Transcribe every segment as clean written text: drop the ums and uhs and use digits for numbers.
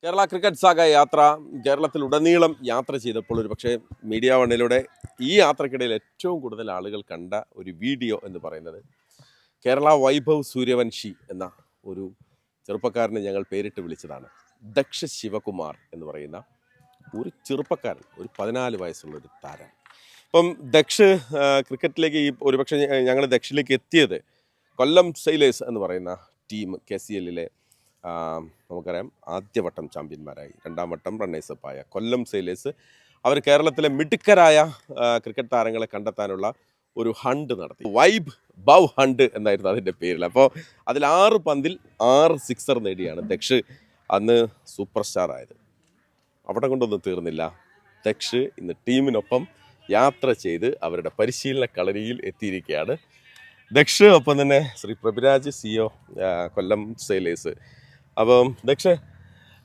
Kerala cricket saga യാത്ര കേരളത്തിലുടനീളം യാത്ര ചെയ്തപ്പോൾ ഒരു പക്ഷേ മീഡിയ വണ്ണിലൂടെ ഈ യാത്രക്കിടയിൽ ഏറ്റവും കൂടുതൽ ആളുകൾ കണ്ട ഒരു വീഡിയോ എന്ന് പറയുന്നത് കേരള വൈഭവ് സൂര്യവംശി എന്ന ഒരു ചെറുപ്പക്കാരനെ ഞങ്ങൾ പേരിട്ട് വിളിച്ചതാണ്. ദക്ഷ ശിവകുമാർ എന്ന് പറയുന്ന ഒരു ചെറുപ്പക്കാരൻ, ഒരു 14 വയസ്സുള്ള ഒരു താരം. അപ്പം ദക്ഷ് ക്രിക്കറ്റിലേക്ക് ഒരുപക്ഷെ ഞങ്ങൾ ദക്ഷിലേക്ക് എത്തിയത് കൊല്ലം സെയിലേഴ്സ് എന്ന് പറയുന്ന ടീം KCL-ലെ നമുക്കറിയാം ആദ്യവട്ടം ചാമ്പ്യന്മാരായി, രണ്ടാം വട്ടം റണ്ണേഴ്സപ്പായ കൊല്ലം സെയിലേഴ്സ് അവർ കേരളത്തിലെ മിടുക്കരായ ക്രിക്കറ്റ് താരങ്ങളെ കണ്ടെത്താനുള്ള ഒരു ഹണ്ട് നടത്തി. വൈബ് ബവ് ഹണ്ട് എന്നായിരുന്നു അതിൻ്റെ പേരിൽ. അപ്പോൾ അതിൽ 6 പന്തിൽ 6 സിക്സർ നേടിയാണ് ദക്ഷ് അന്ന് സൂപ്പർ സ്റ്റാർ ആയത്. അവിടെ കൊണ്ടൊന്നും തീർന്നില്ല. ദക്ഷ് ഇന്ന് ടീമിനൊപ്പം യാത്ര ചെയ്ത് അവരുടെ പരിശീലന കളരിയിൽ എത്തിയിരിക്കുകയാണ്. ദക്ഷ് ഒപ്പം തന്നെ ശ്രീ പ്രഭിരാജ് CEO കൊല്ലം സെയിലേഴ്സ്. അപ്പം ദക്ഷ്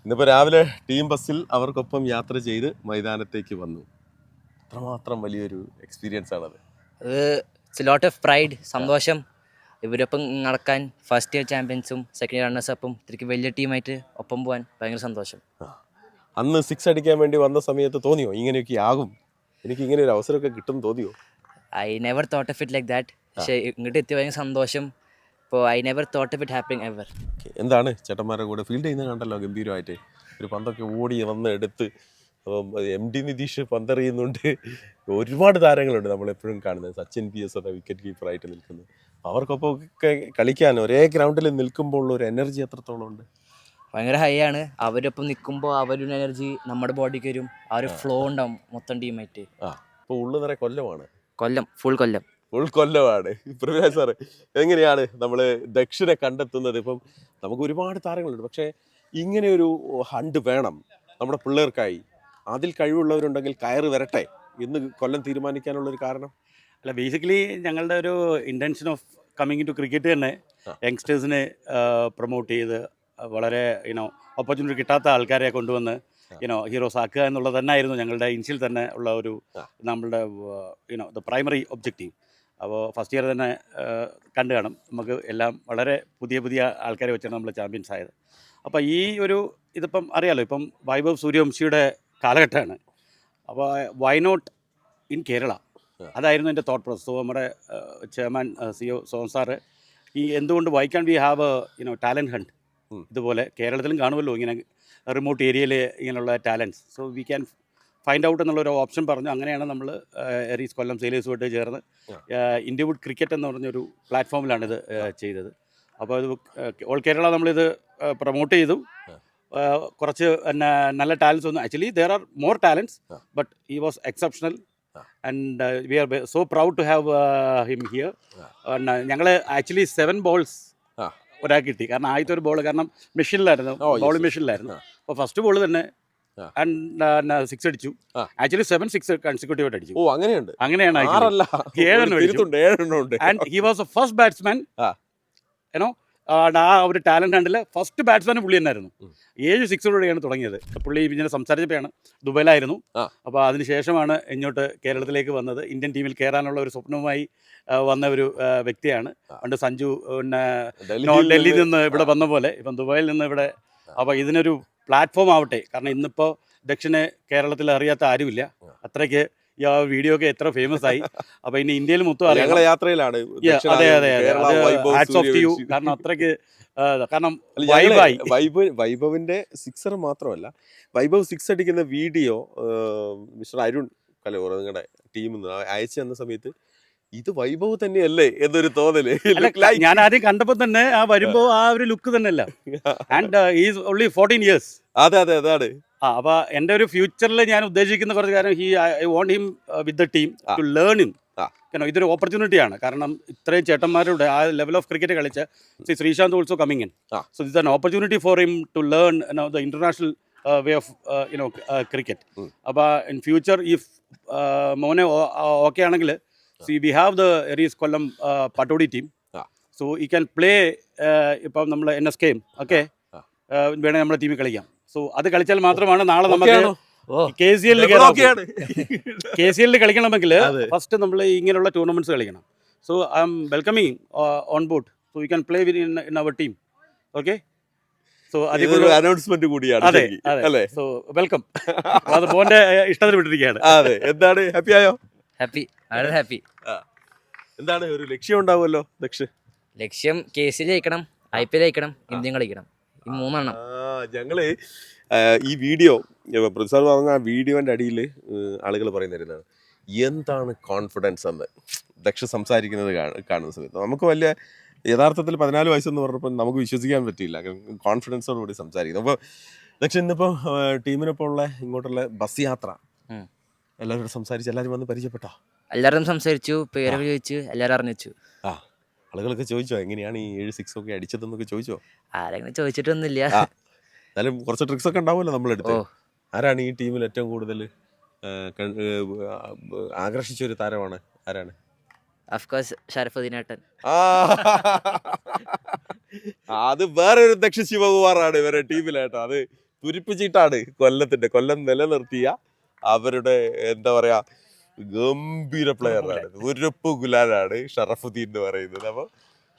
ഇന്നിപ്പോൾ രാവിലെ ടീം ബസ്സിൽ അവർക്കൊപ്പം യാത്ര ചെയ്ത് മൈതാനത്തേക്ക് വന്നു. അത്രമാത്രം വലിയൊരു എക്സ്പീരിയൻസ് ആണത്. ഇറ്റ്സ് ലോട്ട് ഓഫ് പ്രൈഡ്, സന്തോഷം. ഇവരൊപ്പം നടക്കാൻ ഫസ്റ്റ് ഇയർ ചാമ്പ്യൻസും സെക്കൻഡ് ഇയർ റണ്ണേഴ്സപ്പും ഇത്രയ്ക്ക് വലിയ ടീമായിട്ട് ഒപ്പം പോകാൻ ഭയങ്കര സന്തോഷം. അന്ന് 6 അടിക്കാൻ വേണ്ടി വന്ന സമയത്ത് തോന്നിയോ ഇങ്ങനെയൊക്കെ ആകും, എനിക്ക് ഇങ്ങനെ ഒരു അവസരമൊക്കെ കിട്ടും തോന്നിയോ? I never thought of it like that. പക്ഷേ ഇങ്ങോട്ട് എത്തിയ ഭയങ്കര സന്തോഷം. ഇപ്പോൾ I never thought of it happening ever. എന്താണ് ചേട്ടന്മാരുടെ കൂടെ ഫീൽഡ് ചെയ്യുന്നത് കണ്ടല്ലോ, ഗംഭീരമായിട്ട് ഒരു പന്തൊക്കെ ഓടി വന്ന് എടുത്ത്. അപ്പം MD നിതീഷ് പന്തെറിയുന്നുണ്ട്. ഒരുപാട് താരങ്ങളുണ്ട് നമ്മളെപ്പോഴും കാണുന്നത്. സച്ചിൻ PS എന്ന വിക്കറ്റ് കീപ്പറായിട്ട് നിൽക്കുന്നത്. അവർക്കൊപ്പം ഒക്കെ കളിക്കാൻ ഒരേ ഗ്രൗണ്ടിൽ നിൽക്കുമ്പോൾ ഒരു എനർജി എത്രത്തോളം ഉണ്ട്? ഭയങ്കര ഹൈ ആണ്. അവരൊപ്പം നിൽക്കുമ്പോൾ അവരുടെ എനർജി നമ്മുടെ ബോഡിക്ക് വരും. ആ ഒരു ഫ്ലോ ഉണ്ടാവും മൊത്തം ടീമായിട്ട്. ഇപ്പോൾ ഉള്ളു നിറയെ കൊല്ലമാണ്. ഫുൾ കൊല്ലം. പ്രഭിരാജ് സാറ്, എങ്ങനെയാണ് നമ്മൾ ദക്ഷിണെ കണ്ടെത്തുന്നത്? ഇപ്പം നമുക്ക് ഒരുപാട് താരങ്ങളുണ്ട്, പക്ഷേ ഇങ്ങനെ ഒരു ഹണ്ട് വേണം നമ്മുടെ പിള്ളേർക്കായി. അതിൽ കഴിവുള്ളവരുണ്ടെങ്കിൽ കയറി വരട്ടെ എന്ന് കൊല്ലം തീരുമാനിക്കാനുള്ളൊരു കാരണം? അല്ല, ബേസിക്കലി ഞങ്ങളുടെ ഒരു intention of coming to cricket തന്നെ യങ്സ്റ്റേഴ്സിനെ പ്രൊമോട്ട് ചെയ്ത് വളരെ ഓപ്പർച്യൂണിറ്റി കിട്ടാത്ത ആൾക്കാരെ കൊണ്ടുവന്ന് ഹീറോസ് ആക്കുക എന്നുള്ളത് തന്നെ ആയിരുന്നു ഞങ്ങളുടെ ഇനിഷ്യൽ തന്നെ ഉള്ള ഒരു നമ്മളുടെ ദ പ്രൈമറി ഒബ്ജക്റ്റീവ്. അപ്പോൾ ഫസ്റ്റ് ഇയർ തന്നെ കണ്ടു കാണും, നമുക്ക് എല്ലാം വളരെ പുതിയ ആൾക്കാരെ വെച്ചാണ് നമ്മൾ ചാമ്പ്യൻസ് ആയത്. അപ്പോൾ ഈ ഒരു ഇതിപ്പം അറിയാലോ, ഇപ്പം വൈഭവ് സൂര്യവംശിയുടെ കാലഘട്ടമാണ്. അപ്പോൾ വൈ നോട്ട് ഇൻ കേരള, അതായിരുന്നു എൻ്റെ തോട്ട് പ്രോസസ്. സോ നമ്മുടെ ചെയർമാൻ CEO സോം സാറ് എന്തുകൊണ്ട് why can we have talent hunt, ഇതുപോലെ കേരളത്തിലും കാണുമല്ലോ ഇങ്ങനെ റിമോട്ട് ഏരിയയിൽ ഇങ്ങനെയുള്ള talents. So we can find out എന്നുള്ളൊരു ഓപ്ഷൻ പറഞ്ഞു. അങ്ങനെയാണ് നമ്മൾ എറീസ് കൊല്ലം സെയിലേഴ്സുമായിട്ട് ചേർന്ന് ഇന്ത്യവുഡ് ക്രിക്കറ്റ് എന്ന് പറഞ്ഞൊരു പ്ലാറ്റ്ഫോമിലാണിത് ചെയ്തത്. അപ്പോൾ ഇത് ഓൾ കേരള നമ്മളിത് പ്രൊമോട്ട് ചെയ്തു. കുറച്ച് നല്ല ടാലൻസ് ഒന്നും, actually there are more talents, but he was exceptional and we are so proud to have him here. ഞങ്ങൾ ആക്ച്വലി 7 balls ഒരാൾക്ക് കിട്ടി. കാരണം ആദ്യത്തെ ഒരു ബോൾ കാരണം മെഷീനിലായിരുന്നു, ബോളിംഗ് മെഷീനിലായിരുന്നു. അപ്പോൾ ഫസ്റ്റ് ബോൾ തന്നെ ആൻഡ് 6 അടിച്ചു. ആക്ച്വലി 7 6 കൺസിക്യൂട്ടീവ് ആയിട്ട് അടിച്ചു. അങ്ങനെയാണ് 7 അടിച്ചു. And he was A first batsman. ആ ഒരു ടാലൻറ്റ് ഹണ്ടിൽ ഫസ്റ്റ് ബാറ്റ്സ്മാൻ പുള്ളി തന്നെയായിരുന്നു. 7 സിക്സോടെയാണ് തുടങ്ങിയത്. പുള്ളി ഇങ്ങനെ സംസാരിച്ചപ്പോഴാണ്, ദുബൈയിലായിരുന്നു. അപ്പോൾ അതിനുശേഷമാണ് ഇങ്ങോട്ട് കേരളത്തിലേക്ക് വന്നത്. ഇന്ത്യൻ ടീമിൽ കയറാനുള്ള ഒരു സ്വപ്നവുമായി വന്ന ഒരു വ്യക്തിയാണ്. പണ്ട് സഞ്ജു ഡൽഹിയിൽ നിന്ന് ഇവിടെ വന്ന പോലെ ഇപ്പം ദുബായിൽ നിന്ന് ഇവിടെ. അപ്പോൾ ഇതിനൊരു പ്ലാറ്റ്ഫോം ആവട്ടെ, കാരണം ഇന്നിപ്പോൾ ദക്ഷിണ കേരളത്തിൽ അറിയാത്ത ആരുമില്ല. അത്രയ്ക്ക് ഈ വീഡിയോ ഒക്കെ എത്ര ഫേമസ് ആയി. അപ്പോൾ ഇനി ഇന്ത്യയിൽ മൊത്തം അറിയാം. യാത്രയിലാണ്. അതെ, ഹാറ്റ്സ് ഓഫ് ടു യു. കാരണം അത്രയ്ക്ക്, കാരണം വൈഭവിന്റെ സിക്സർ മാത്രമല്ല, വൈഭവ് 6 അടിക്കുന്ന വീഡിയോ മിസ്റ്റർ അരുൺ കലൂർ നിങ്ങളുടെ ടീമിൽ നിന്ന് അയച്ചു തന്ന സമയത്ത് ഇത് വൈഭവ് തന്നെയല്ലേ എന്നൊരു തോന്നല്. ഞാൻ ആദ്യം കണ്ടപ്പോൾ തന്നെ വരുമ്പോൾ ആ ഒരു ലുക്ക് തന്നെയല്ല. And is only 14 years. അതെ അതാണ്. അപ്പോൾ എൻ്റെ ഒരു ഫ്യൂച്ചറിൽ ഞാൻ ഉദ്ദേശിക്കുന്ന കുറച്ച് കാര്യം, I want him with the team to learn him. ഇതൊരു ഓപ്പർച്യൂണിറ്റിയാണ്. കാരണം ഇത്രയും ചേട്ടന്മാരുടെ ആ ലെവൽ ഓഫ് ക്രിക്കറ്റ് കളിച്ച് Sreesanth also coming in. So this an opportunity for him to learn the international way of cricket. അപ്പോൾ ഇൻ ഫ്യൂച്ചർ ഇഫ് മോനെ okay ആണെങ്കിൽ, see we have the Aries Kollam Patodi team, so he can play ഇപ്പം നമ്മൾ NSK okay വേണേൽ നമ്മുടെ ടീമിൽ കളിക്കാം. So അത് കളിച്ചാൽ മാത്രമാണ് നാളെ നമുക്ക് KCL കളിക്കണമെങ്കിൽ ഫസ്റ്റ് നമ്മൾ ഇങ്ങനെയുള്ള ടൂർണമെന്റ്സ് കളിക്കണം. So I'm welcoming on board, so you can play in our team. Okay, so ഇതൊരു അനൗൺസ്മെന്റ് കൂടിയാണ് അതെ ശരിക്കും. അതെ അല്ലേ? So welcome. അത് മോന്റെ ഇഷ്ടത്തിന് വിട്ടിരിക്കുകയാണ്. അതെ, എന്താണ് ഹാപ്പി ആയോ? ഹാപ്പി, വളരെ ഹാപ്പി. എന്താണ് ഒരു ലക്ഷ്യം ഉണ്ടാവുമല്ലോ ദക്ഷ്? ലക്ഷ്യം കേസിൽ ജയിക്കണം, IPL ജയിക്കണം, ഇന്ത്യൻ കളിക്കണം. ഈ 3 എണ്ണം. ഞങ്ങള് ഈ വീഡിയോ പ്രസാദ് പറഞ്ഞ ആ വീഡിയോന്റെ അടിയിൽ ആളുകൾ പറയുന്നതാണ് എന്താണ് കോൺഫിഡൻസ് എന്ന് ദക്ഷ സംസാരിക്കുന്നത് കാണുന്ന സമയത്ത് നമുക്ക് വലിയ യഥാർത്ഥത്തിൽ 14 വയസ്സെന്ന് പറഞ്ഞപ്പോൾ നമുക്ക് വിശ്വസിക്കാൻ പറ്റിയില്ല. കോൺഫിഡൻസോടുകൂടി സംസാരിക്കുന്നത്. അപ്പോൾ ദക്ഷ ഇന്നിപ്പോൾ ടീമിനൊപ്പം ഉള്ള ഇങ്ങോട്ടുള്ള ബസ് യാത്ര എല്ലാവരോടും സംസാരിച്ച് എല്ലാവരും വന്ന് പരിചയപ്പെട്ടോ? എല്ലാവരും സംസാരിച്ചു, പേരൊക്കെ ചോദിച്ചു, എല്ലാവരും അറിഞ്ഞു. ആളുകളൊക്കെ ചോദിച്ചോ എങ്ങനെയാണ് ഈ 7 6 ഒക്കെ അടിച്ചതെന്നൊക്കെ ചോദിച്ചോ? ആരെങ്കിലും ചോദിച്ചിട്ടൊന്നുമില്ല. എന്നാലും കുറച്ച് ട്രിക്സ് ഒക്കെ ഉണ്ടാവുമല്ലോ നമ്മളെടുത്ത്. ആരാണ് ഈ ടീമിൽ ഏറ്റവും കൂടുതൽ ആകർഷിച്ച ഒരു താരമാണ്? ആരാണ്? അഫ്കോഴ്സ് ഷറഫുദ്ദീൻ ഏട്ടൻ. അത് വേറൊരു ദക്ഷ ശിവകുമാറാണ് ഇവരുടെ ടീമിലേട്ടോ. അത് തുരിപ്പിച്ചിട്ടാണ് കൊല്ലം നിലനിർത്തിയ അവരുടെ എന്താ പറയാ ഗംഭീര പ്ലെയറാണ്, ഉരുപ്പ് ഗുലാലാണ് ഷറഫുദ്ദീൻ എന്ന് പറയുന്നത്. അപ്പോൾ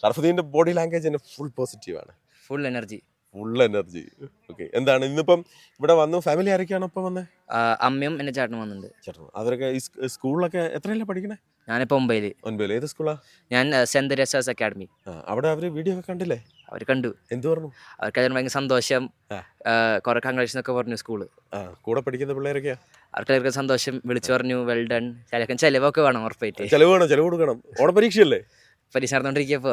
ഷറഫുദ്ദീൻ്റെ ബോഡി ലാംഗ്വേജ് ഫുൾ പോസിറ്റീവാണ്, ഫുൾ എനർജി. ഓക്കെ. എന്താണ് ഇന്നിപ്പം ഇവിടെ വന്നു? ഫാമിലി ആരൊക്കെയാണ് ഇപ്പം വന്നത്? അമ്മയും എൻ്റെ ചേട്ടനും വന്നിട്ടുണ്ട്. ചേട്ടൻ അവരൊക്കെ ഈ സ്കൂളിലൊക്കെ എത്രയല്ലേ പഠിക്കണേ? ഞാനിപ്പോൾ 9. ഏത് സ്കൂളാ? ഞാൻ സെന്റ് തെരേസാസ് അക്കാഡമി. അവിടെ അവര് വീഡിയോ ഒക്കെ കണ്ടില്ലേ? അവർ കണ്ടു. എന്ത് പറഞ്ഞു? അവർക്ക് അതിന് ഭയങ്കര സന്തോഷം, കുറെ കൺഗ്രാറ്റ്സ് ഒക്കെ പറഞ്ഞു. സ്കൂള് കൂടെ പഠിക്കുന്ന പിള്ളേരൊക്കെയാ? അവർക്ക് സന്തോഷം, വിളിച്ചു പറഞ്ഞു വെൽ ഡൺ. ചിലവൊക്കെ വേണം ഉറപ്പായിട്ട്. ചെലവ് കൊടുക്കണം. ഓണപരീക്ഷയല്ലേ? പരീക്ഷ നടന്നുകൊണ്ടിരിക്കപ്പോ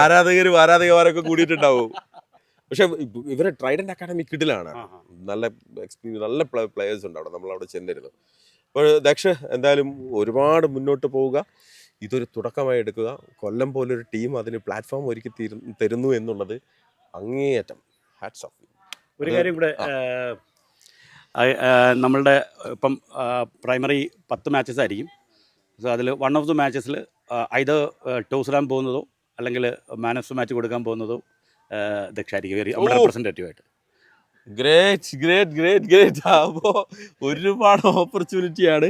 ആരാധകരൊക്കെ കൂടിയിട്ടുണ്ടാവും. പക്ഷെ ഇവരെ ട്രൈഡന്റ് അക്കാഡമി കിടിലാണ്. നല്ല പ്ലേയേഴ്സ് ഉണ്ട് അവിടെ. നമ്മളവിടെ ചെന്നിരുന്നു. അപ്പോൾ ദക്ഷ എന്തായാലും ഒരുപാട് മുന്നോട്ട് പോവുക. ഇതൊരു തുടക്കമായി എടുക്കുക. കൊല്ലം പോലൊരു ടീം അതിന് പ്ലാറ്റ്ഫോം ഒരുക്കി തരുന്നു എന്നുള്ളത് അങ്ങേയറ്റം ഹാറ്റ്സ് ഓഫ്. ഒരു കാര്യം കൂടെ, നമ്മളുടെ ഇപ്പം പ്രൈമറി 10 മാച്ചസ് ആയിരിക്കും. സോ അതിൽ 1 ഓഫ് ദ മാച്ചസിൽ ഇത് ടോസ് ഇടാൻ പോകുന്നതോ അല്ലെങ്കിൽ മാൻ ഓഫ് ദ മാച്ച് കൊടുക്കാൻ പോകുന്നതോ ദക്ഷായിരിക്കും നമ്മുടെ റെപ്രസെൻറ്റേറ്റീവായിട്ട്. ഗ്രേറ്റ്. അപ്പോൾ ഒരുപാട് ഓപ്പർച്യൂണിറ്റിയാണ്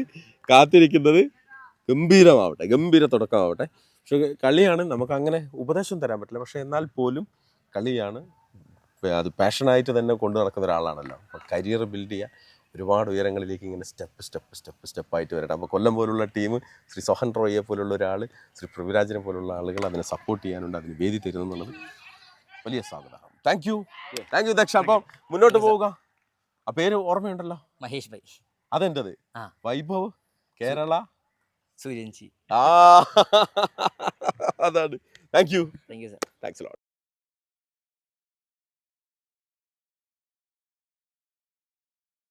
കാത്തിരിക്കുന്നത്. ഗംഭീര തുടക്കമാവട്ടെ. പക്ഷെ കളിയാണ്, നമുക്ക് അങ്ങനെ ഉപദേശം തരാൻ പറ്റില്ല. പക്ഷെ എന്നാൽ പോലും കളിയാണ്, അത് പാഷനായിട്ട് തന്നെ കൊണ്ടു നടക്കുന്ന ഒരാളാണല്ലോ. അപ്പോൾ കരിയർ ബിൽഡ് ചെയ്യുക, ഒരുപാട് ഉയരങ്ങളിലേക്ക് ഇങ്ങനെ സ്റ്റെപ്പായിട്ട് വരട്ടെ. അപ്പോൾ കൊല്ലം പോലുള്ള ടീം, ശ്രീ സോഹൻ റോയിയെ പോലുള്ള ഒരാൾ, ശ്രീ പൃഥ്വിരാജിനെ പോലുള്ള ആളുകൾ അതിനെ സപ്പോർട്ട് ചെയ്യാനുണ്ട്, അതിന് വേദി തരുന്നു എന്നുള്ളത് വലിയ സ്വാഗതമാണ്. Thank you Daksha. അപ്പം മുന്നോട്ട് പോവുക. ആ പേര് ഓർമ്മയുണ്ടല്ലോ? മഹേഷ് ഭായ്. അതെൻ്റെത്. വൈഭവ് കേരള സൂര്യൻജി. അതാണ്. Thank you sir. Thanks a lot.